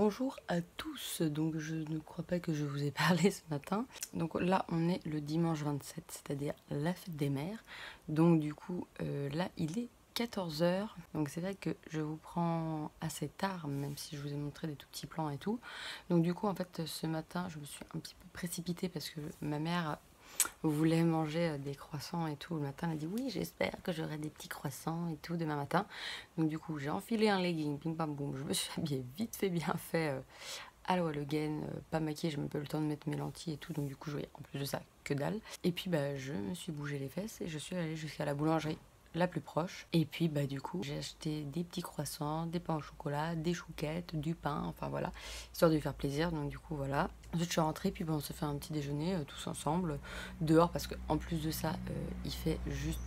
Bonjour à tous, donc je ne crois pas que je vous ai parlé ce matin. Donc là on est le dimanche 27, c'est-à-dire la fête des mères. Donc du coup là il est 14 h, donc c'est vrai que je vous prends assez tard, même si je vous ai montré des tout petits plans et tout. Donc du coup en fait ce matin je me suis un petit peu précipitée parce que ma mère voulait manger des croissants et tout. Le matin elle a dit oui j'espère que j'aurai des petits croissants et tout demain matin. Donc du coup j'ai enfilé un legging, bim bam boum, je me suis habillée vite fait bien fait à la Wallogen, pas maquillée, j'ai même pas eu le temps de mettre mes lentilles et tout, donc du coup je voyais en plus de ça que dalle. Et puis bah je me suis bougé les fesses et je suis allée jusqu'à la boulangerie la plus proche. Et puis bah du coup j'ai acheté des petits croissants, des pains au chocolat, des chouquettes, du pain, enfin voilà, histoire de lui faire plaisir. Donc du coup voilà. Ensuite je suis rentrée, puis bon, on s'est fait un petit déjeuner tous ensemble dehors parce qu'en plus de ça il fait juste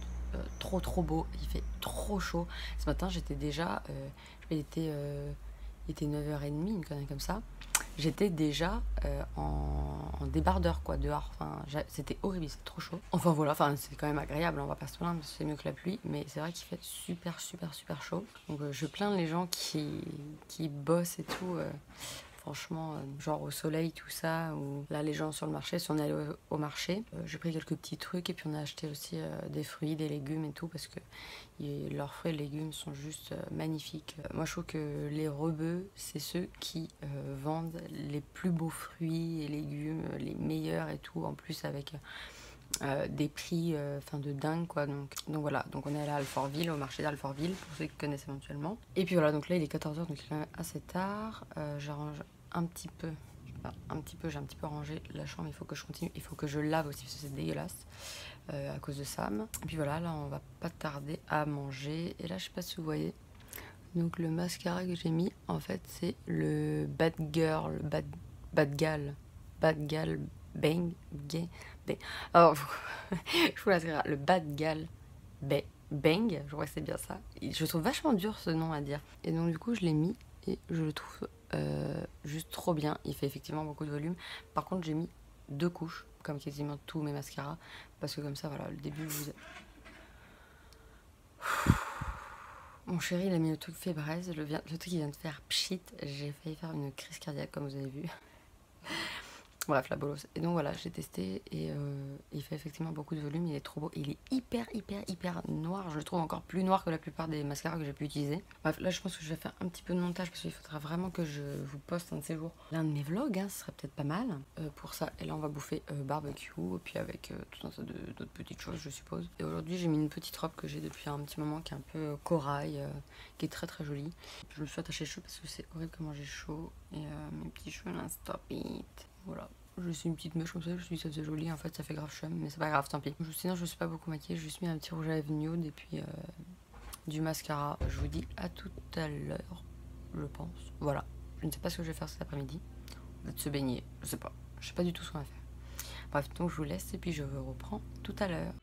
trop beau, il fait trop chaud. Ce matin j'étais déjà, il était 9h30, une connerie comme ça. J'étais déjà en débardeur quoi dehors, enfin c'était horrible, c'était trop chaud. Enfin voilà, enfin c'est quand même agréable, on va pas se plaindre, c'est mieux que la pluie, mais c'est vrai qu'il fait super chaud. Donc je plains les gens qui bossent et tout. Franchement, genre au soleil, tout ça, ou là les gens sur le marché, si on est allé au marché, j'ai pris quelques petits trucs et puis on a acheté aussi des fruits, des légumes et tout, parce que leurs fruits et légumes sont juste magnifiques. Moi je trouve que les rebeux, c'est ceux qui vendent les plus beaux fruits et légumes, les meilleurs et tout, en plus avec des prix de dingue quoi. Donc voilà, donc on est allé à Alfortville, au marché d'Alfortville pour ceux qui connaissent éventuellement. Et puis voilà, donc là il est 14 h, donc il est quand même assez tard. J'arrange un petit peu, j'ai un petit peu rangé la chambre, il faut que je continue, il faut que je lave aussi parce que c'est dégueulasse à cause de Sam. Et puis voilà, là on va pas tarder à manger. Et là je sais pas si vous voyez, donc le mascara que j'ai mis en fait c'est le Bad Girl, Bad Gal Bang Gay. Alors, je vous laisse le Bad Gal Bang, je crois que c'est bien ça. Je trouve vachement dur ce nom à dire. Et donc du coup je l'ai mis et je le trouve juste trop bien. Il fait effectivement beaucoup de volume. Par contre j'ai mis 2 couches, comme quasiment tous mes mascaras, parce que comme ça voilà, le début vous... Mon chéri il a mis le truc fébraise, le truc qui vient de faire pchit, j'ai failli faire une crise cardiaque comme vous avez vu. Bref, la bolos. Et donc voilà, j'ai testé et il fait effectivement beaucoup de volume, il est trop beau. Il est hyper noir, je le trouve encore plus noir que la plupart des mascaras que j'ai pu utiliser. Bref, là je pense que je vais faire un petit peu de montage parce qu'il faudra vraiment que je vous poste un de ces jours l'un de mes vlogs, hein, ce serait peut-être pas mal pour ça. Et là on va bouffer barbecue et puis avec tout un tas d'autres petites choses je suppose. Et aujourd'hui j'ai mis une petite robe que j'ai depuis un petit moment qui est un peu corail, qui est très jolie. Je me suis attachée les cheveux parce que c'est horrible comment j'ai chaud et mes petits cheveux là, stop it. Voilà, je suis une petite mèche comme ça, je me suis dit ça faisait joli, en fait ça fait grave chum, mais c'est pas grave, tant pis. Sinon je me suis pas beaucoup maquillée, j'ai juste mis un petit rouge à lèvres nude et puis du mascara. Je vous dis à tout à l'heure, je pense. Voilà, je ne sais pas ce que je vais faire cet après-midi. Peut-être se baigner, je sais pas du tout ce qu'on va faire. Bref, donc je vous laisse et puis je vous reprends tout à l'heure.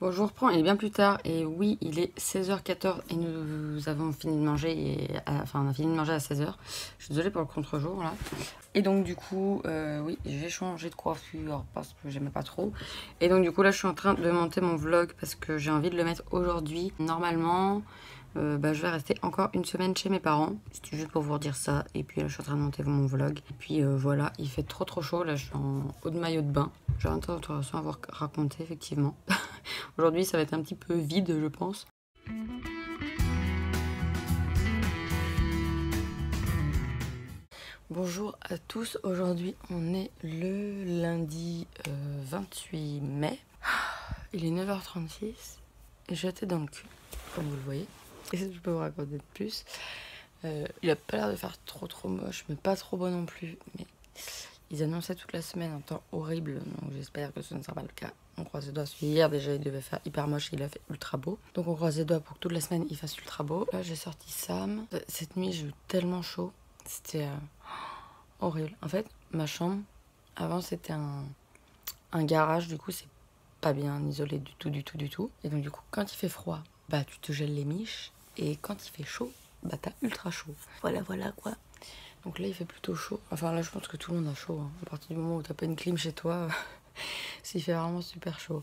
Bon, je vous reprends, il est bien plus tard, et oui, il est 16h14 et nous avons fini de manger, on a fini de manger à 16h. Je suis désolée pour le contre-jour, là. Et donc, du coup, oui, j'ai changé de coiffure parce que j'aimais pas trop. Et donc, du coup, là, je suis en train de monter mon vlog parce que j'ai envie de le mettre aujourd'hui. Normalement, je vais rester encore une semaine chez mes parents. C'était juste pour vous dire ça. Et puis là, je suis en train de monter mon vlog. Et puis voilà, il fait trop chaud. Là, je suis en haut de maillot de bain. J'ai un tas d'informations à vous raconter, effectivement. Aujourd'hui, ça va être un petit peu vide, je pense. Bonjour à tous. Aujourd'hui, on est le lundi 28 mai. Il est 9h36 et j'étais dans le cul, comme vous le voyez. Et ça, je peux vous raconter de plus. Il a pas l'air de faire trop moche, mais pas trop beau non plus. Mais ils annonçaient toute la semaine un temps horrible, donc j'espère que ce ne sera pas le cas. On croise les doigts. Hier déjà il devait faire hyper moche et il a fait ultra beau. Donc on croise les doigts pour que toute la semaine il fasse ultra beau. Là j'ai sorti Sam. Cette nuit j'ai eu tellement chaud. C'était horrible. En fait ma chambre avant c'était un garage, du coup c'est pas bien isolé du tout. Et donc du coup quand il fait froid, bah tu te gèles les miches. Et quand il fait chaud, bah t'as ultra chaud. Voilà quoi. Donc là il fait plutôt chaud. Enfin là je pense que tout le monde a chaud, hein. À partir du moment où t'as pas une clim chez toi, s'il fait vraiment super chaud.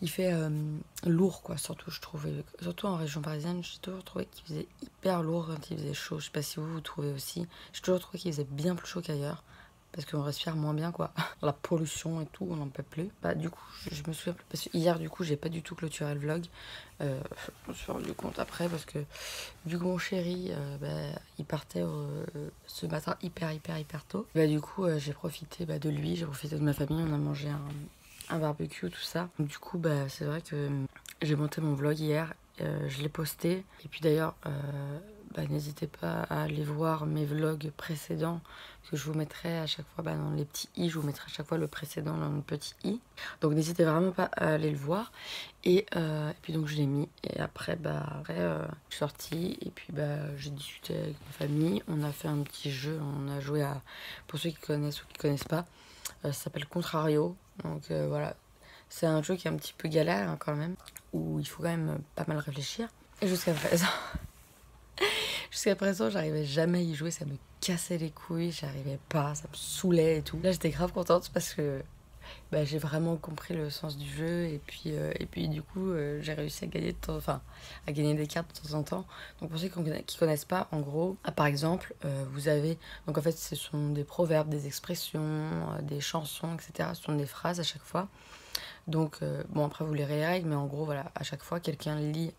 Il fait lourd quoi, surtout je trouvais, surtout en région parisienne, j'ai toujours trouvé qu'il faisait hyper lourd quand il faisait chaud. Je sais pas si vous trouvez aussi. J'ai toujours trouvé qu'il faisait bien plus chaud qu'ailleurs. Parce qu'on respire moins bien quoi. La pollution et tout, on n'en peut plus. Bah du coup, je me souviens plus. Parce que hier du coup, j'ai pas du tout clôturé le vlog. Je me suis rendu compte après parce que vu que mon chéri, il partait ce matin hyper tôt. Bah du coup, j'ai profité de lui, j'ai profité de ma famille, on a mangé un barbecue, tout ça. Donc, du coup, c'est vrai que j'ai monté mon vlog hier, je l'ai posté. Et puis d'ailleurs, n'hésitez pas à aller voir mes vlogs précédents, parce que je vous mettrai à chaque fois dans les petits i, je vous mettrai à chaque fois le précédent dans le petit i. Donc n'hésitez vraiment pas à aller le voir. Et puis donc je l'ai mis. Et après, je suis sortie et puis j'ai discuté avec ma famille. On a fait un petit jeu, on a joué à, pour ceux qui connaissent ou qui connaissent pas, ça s'appelle Contrario. Donc voilà, c'est un jeu qui est un petit peu galère hein, quand même, où il faut quand même pas mal réfléchir. Et jusqu'à présent, j'arrivais jamais à y jouer, ça me cassait les couilles, j'arrivais pas, ça me saoulait et tout. Là, j'étais grave contente parce que j'ai vraiment compris le sens du jeu et puis du coup, j'ai réussi à gagner à gagner des cartes de temps en temps. Donc pour ceux qui connaissent pas, en gros, par exemple, vous avez, donc en fait, ce sont des proverbes, des expressions, des chansons, etc. Ce sont des phrases à chaque fois. Donc après vous lirez les règles, mais en gros voilà, à chaque fois quelqu'un lit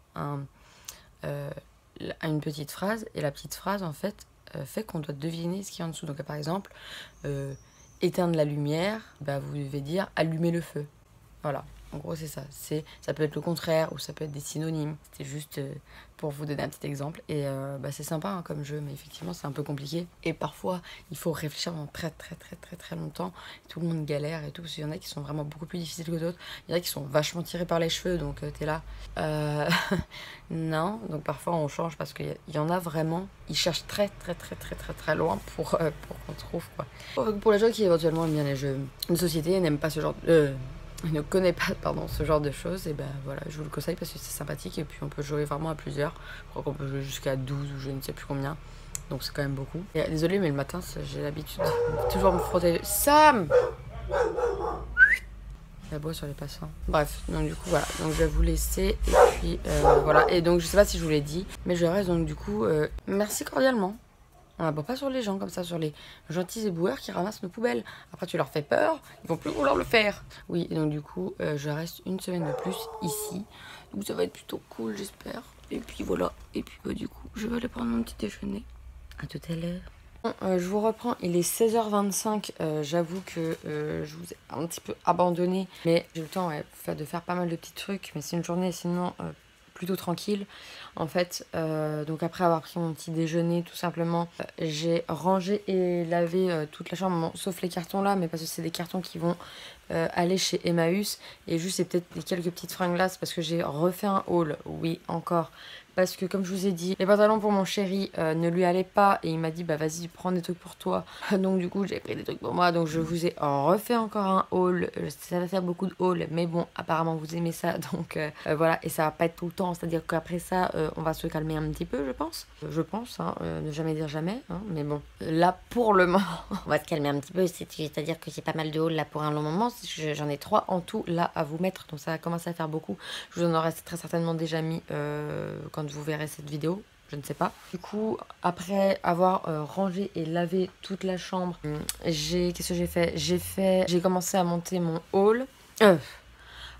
une petite phrase, et la petite phrase en fait fait qu'on doit deviner ce qu'il y a en dessous. Donc par exemple, éteindre la lumière, vous devez dire allumer le feu. Voilà, en gros c'est ça. Ça peut être le contraire ou ça peut être des synonymes. C'était juste pour vous donner un petit exemple. Et c'est sympa hein, comme jeu, mais effectivement c'est un peu compliqué. Et parfois il faut réfléchir pendant très longtemps. Tout le monde galère et tout, parce qu'il y en a qui sont vraiment beaucoup plus difficiles que d'autres. Il y en a qui sont vachement tirés par les cheveux, donc t'es là. Non, donc parfois on change parce qu'il y en a vraiment, ils cherchent très loin pour qu'on trouve quoi. Pour les gens qui éventuellement aiment bien les jeux de société et n'aiment pas ce genre ne connaît pas ce genre de choses, et voilà, je vous le conseille parce que c'est sympathique et puis on peut jouer vraiment à plusieurs. Je crois qu'on peut jouer jusqu'à 12 ou je ne sais plus combien, donc c'est quand même beaucoup. Et, désolée mais le matin j'ai l'habitude de toujours me frotter. Sam, la bois sur les passants. Bref, donc du coup voilà, donc je vais vous laisser et puis voilà. Et donc je sais pas si je vous l'ai dit, mais je reste donc du coup merci cordialement. On n'aborde pas sur les gens comme ça, sur les gentils éboueurs qui ramassent nos poubelles. Après tu leur fais peur, ils vont plus vouloir le faire. Oui, et donc du coup je reste une semaine de plus ici, donc ça va être plutôt cool j'espère. Et puis voilà, et puis du coup je vais aller prendre mon petit déjeuner. À tout à l'heure. Bon, je vous reprends, il est 16h25, j'avoue que je vous ai un petit peu abandonné, mais j'ai eu le temps de faire pas mal de petits trucs, mais c'est une journée sinon plutôt tranquille. En fait, donc après avoir pris mon petit déjeuner, tout simplement, j'ai rangé et lavé toute la chambre, bon, sauf les cartons là, mais parce que c'est des cartons qui vont aller chez Emmaüs, et juste c'est peut-être quelques petites fringues là, c'est parce que j'ai refait un haul, oui, encore. Parce que comme je vous ai dit, les pantalons pour mon chéri ne lui allaient pas et il m'a dit vas-y prends des trucs pour toi. Donc du coup j'ai pris des trucs pour moi, donc je vous ai refait encore un haul. Ça va faire beaucoup de haul, mais bon apparemment vous aimez ça, donc voilà. Et ça va pas être tout le temps, c'est à dire qu'après ça on va se calmer un petit peu, je pense. Hein, ne jamais dire jamais, hein, mais bon là pour le moment on va se calmer un petit peu, c'est à dire que j'ai pas mal de haul là pour un long moment. J'en ai 3 en tout là à vous mettre, donc ça va commencer à faire beaucoup. Je vous en aurai très certainement déjà mis quand vous verrez cette vidéo, je ne sais pas. Du coup, après avoir rangé et lavé toute la chambre, qu'est-ce que j'ai fait? J'ai commencé à monter mon haul,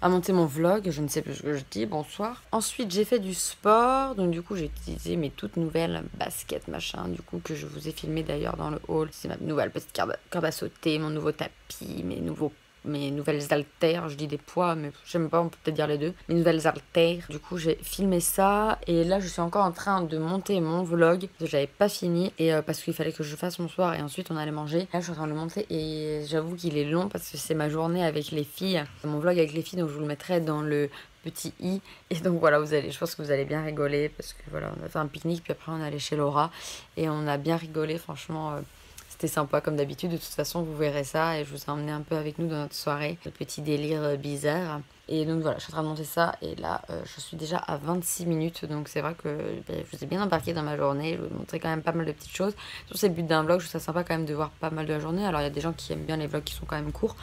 à monter mon vlog, je ne sais plus ce que je dis, bonsoir. Ensuite, j'ai fait du sport, donc du coup, j'ai utilisé mes toutes nouvelles baskets, machin, du coup, que je vous ai filmé d'ailleurs dans le haul. C'est ma nouvelle petite corde à sauter, mon nouveau tapis, mes nouvelles haltères, je dis des poids, mais j'aime pas, on peut peut-être dire les deux. Mes nouvelles haltères. Du coup, j'ai filmé ça. Et là, je suis encore en train de monter mon vlog. J'avais pas fini. Et parce qu'il fallait que je fasse mon soir et ensuite on allait manger. Là, je suis en train de le monter et j'avoue qu'il est long parce que c'est ma journée avec les filles. Mon vlog avec les filles, donc je vous le mettrai dans le petit i. Et donc voilà, je pense que vous allez bien rigoler parce que voilà, on a fait un pique-nique. Puis après, on est allé chez Laura. Et on a bien rigolé, franchement. C'était sympa comme d'habitude, de toute façon vous verrez ça et je vous ai emmené un peu avec nous dans notre soirée, le petit délire bizarre. Et donc voilà, je suis en train de monter ça et là je suis déjà à 26 minutes, donc c'est vrai que je vous ai bien embarqué dans ma journée, je vais vous montrer quand même pas mal de petites choses. Sur c'est le but d'un vlog, je trouve ça sympa quand même de voir pas mal de la journée. Alors il y a des gens qui aiment bien les vlogs qui sont quand même courts,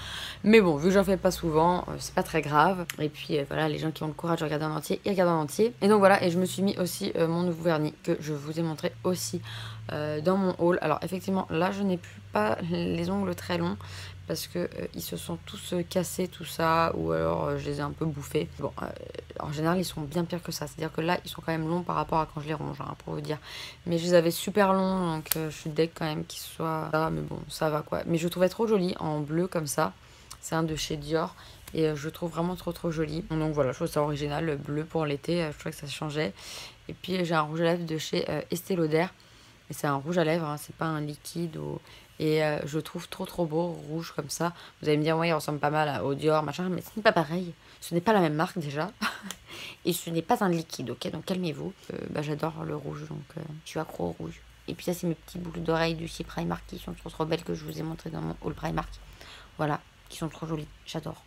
mais bon, vu que j'en fais pas souvent, c'est pas très grave. Et puis voilà, les gens qui ont le courage de regarder en entier, ils regardent en entier. Et donc voilà, et je me suis mis aussi mon nouveau vernis que je vous ai montré aussi dans mon haul. Alors effectivement, là je n'ai plus pas les ongles très longs parce que ils se sont tous cassés, tout ça, ou alors je les ai un peu bouffés. Bon, en général ils sont bien pires que ça, c'est à dire que là ils sont quand même longs par rapport à quand je les ronge, hein, pour vous dire. Mais je les avais super longs, donc je suis deg quand même qu'ils soient là, mais bon, ça va quoi. Mais je trouvais trop joli en bleu comme ça, c'est un de chez Dior. Et je trouve vraiment trop joli. Donc voilà, je trouve ça original, le bleu pour l'été, je trouvais que ça changeait. Et puis j'ai un rouge à lèvres de chez Estée Lauder. Et c'est un rouge à lèvres, hein, c'est pas un liquide. Et je le trouve trop beau, rouge comme ça. Vous allez me dire, ouais, il ressemble pas mal au Dior, machin, mais ce n'est pas pareil. Ce n'est pas la même marque déjà. Et ce n'est pas un liquide, ok? Donc calmez-vous. J'adore le rouge, donc je suis accro au rouge. Et puis ça, c'est mes petits boucles d'oreilles du chez Primark qui sont trop belles que je vous ai montré dans mon haul Primark. Voilà, qui sont trop jolies, j'adore.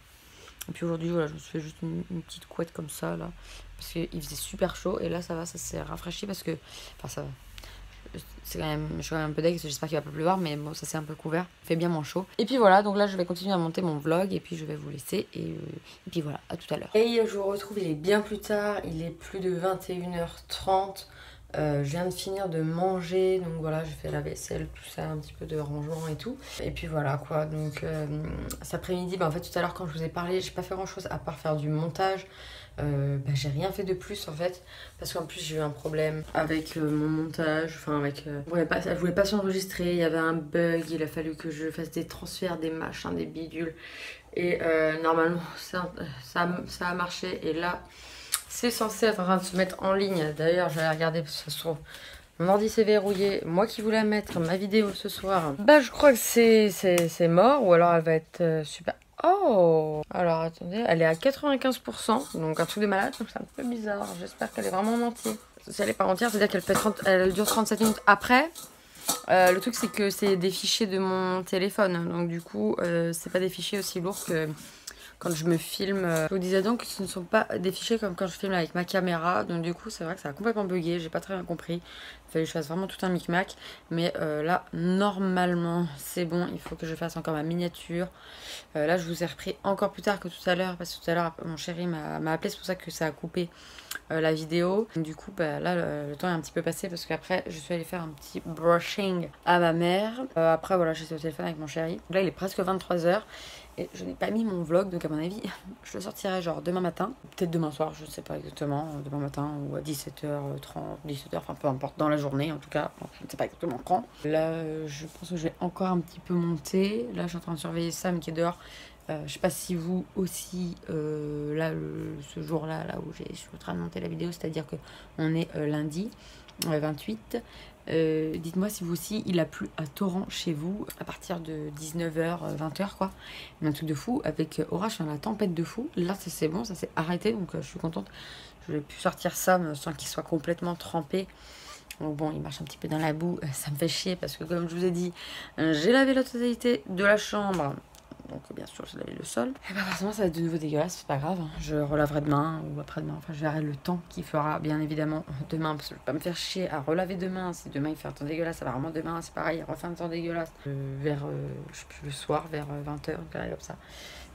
Et puis aujourd'hui, voilà, je me suis fait juste une petite couette comme ça, là. Parce qu'il faisait super chaud. Et là, ça va, ça s'est rafraîchi parce que... Enfin, ça va. C'est quand même, je suis quand même un peu deg, j'espère qu'il va pas pleuvoir, mais bon, ça s'est un peu couvert. Il fait bien moins chaud. Et puis voilà, donc là, je vais continuer à monter mon vlog. Et puis, je vais vous laisser. Et puis voilà, à tout à l'heure. Et je vous retrouve, il est bien plus tard. Il est plus de 21h30. Je viens de finir de manger, donc voilà, j'ai fait la vaisselle, tout ça, un petit peu de rangement et tout. Et puis voilà quoi, donc cet après-midi, en fait tout à l'heure quand je vous ai parlé, j'ai pas fait grand chose à part faire du montage. J'ai rien fait de plus en fait, parce qu'en plus j'ai eu un problème avec mon montage, enfin avec... elle voulait pas s'enregistrer, il y avait un bug, il a fallu que je fasse des transferts, des machins, des bidules. Et normalement ça a marché, et là... C'est censé être en train de se mettre en ligne. D'ailleurs, j'allais regarder parce que ça se trouve. Mon ordi s'est verrouillé. Moi qui voulais mettre ma vidéo ce soir. Je crois que c'est mort. Ou alors elle va être super. Oh! Alors attendez, elle est à 95%. Donc un truc de malade. Donc c'est un peu bizarre. J'espère qu'elle est vraiment en entier. Si elle est pas entière, c'est-à-dire qu'elle dure 37 minutes après. Le truc c'est que c'est des fichiers de mon téléphone. Donc du coup, c'est pas des fichiers aussi lourds que... Quand je me filme, je vous disais donc que ce ne sont pas des fichiers comme quand je filme avec ma caméra. Donc du coup, c'est vrai que ça a complètement bugué. J'ai pas très bien compris. Il fallait que je fasse vraiment tout un micmac. Mais là, normalement, c'est bon. Il faut que je fasse encore ma miniature. Là, je vous ai repris encore plus tard que tout à l'heure. Parce que tout à l'heure, mon chéri m'a appelé. C'est pour ça que ça a coupé la vidéo. Du coup, là, le temps est un petit peu passé. Parce qu'après, je suis allée faire un petit brushing à ma mère. Après, voilà, j'étais au téléphone avec mon chéri. Donc là, il est presque 23h. Et je n'ai pas mis mon vlog, donc à mon avis, je le sortirai genre demain matin. Peut-être demain soir, je ne sais pas exactement. Demain matin ou à 17h30, 17h, enfin peu importe, dans la journée en tout cas. Je ne sais pas exactement quand. Là, je pense que je vais encore un petit peu monter. Là, je suis en train de surveiller Sam qui est dehors. Je sais pas si vous aussi, là, ce jour-là, là où je suis en train de monter la vidéo, c'est-à-dire que on est lundi 28. Dites-moi si vous aussi il a plu à torrent chez vous à partir de 19h, 20h quoi. Un truc de fou avec orage, la tempête de fou. Là c'est bon, ça s'est arrêté donc je suis contente. Je vais pu sortir ça sans qu'il soit complètement trempé. Donc bon, il marche un petit peu dans la boue, ça me fait chier parce que comme je vous ai dit, j'ai lavé la totalité de la chambre. Donc bien sûr, j'ai lavé le sol. Et forcément, ça va être de nouveau dégueulasse, c'est pas grave. Je relaverai demain ou après-demain. Enfin, je verrai le temps qu'il fera, bien évidemment, demain. Parce que je vais pas me faire chier à relaver demain. Si demain il fait un temps dégueulasse, ça va vraiment demain. C'est pareil, il refait un temps dégueulasse. Vers, je sais plus, le soir, vers 20h, comme ça.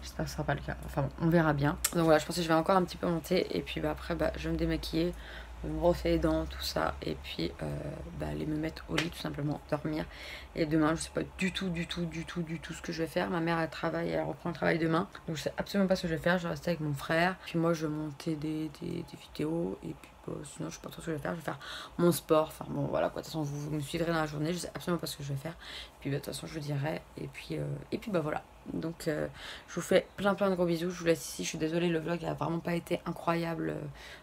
J'espère que ce sera pas le cas. Enfin bon, on verra bien. Donc voilà, je pense que je vais encore un petit peu monter. Et puis après, je vais me démaquiller. Me brosser les dents, tout ça, et puis aller me mettre au lit tout simplement, dormir. Et demain, je sais pas du tout ce que je vais faire. Ma mère elle travaille, elle reprend le travail demain, donc je sais absolument pas ce que je vais faire. Je vais rester avec mon frère, puis moi je vais monter des vidéos, et puis sinon je sais pas trop ce que je vais faire. Je vais faire mon sport, enfin bon voilà quoi. De toute façon vous me suivrez dans la journée, je sais absolument pas ce que je vais faire. Et puis de toute façon je vous dirai, et puis voilà. Donc je vous fais plein de gros bisous. Je vous laisse ici. Je suis désolée, le vlog a vraiment pas été incroyable.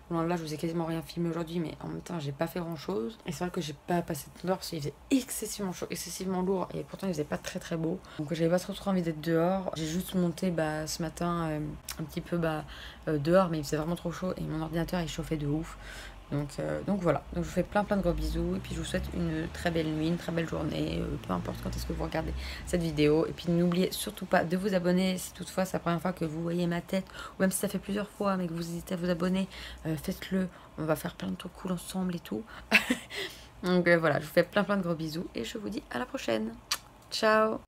Là, je vous ai quasiment rien filmé aujourd'hui, mais en même temps, j'ai pas fait grand chose. Et c'est vrai que j'ai pas passé de temps dehors parce qu'il faisait excessivement chaud, excessivement lourd, et pourtant il faisait pas très beau. Donc j'avais pas trop envie d'être dehors. J'ai juste monté ce matin un petit peu dehors, mais il faisait vraiment trop chaud et mon ordinateur il chauffait de ouf. Donc voilà, donc je vous fais plein de gros bisous et puis je vous souhaite une très belle nuit, une très belle journée, peu importe quand est-ce que vous regardez cette vidéo. Et puis n'oubliez surtout pas de vous abonner si toutefois c'est la première fois que vous voyez ma tête, ou même si ça fait plusieurs fois mais que vous hésitez à vous abonner, faites-le, on va faire plein de trucs cool ensemble et tout. Donc voilà, je vous fais plein de gros bisous et je vous dis à la prochaine. Ciao!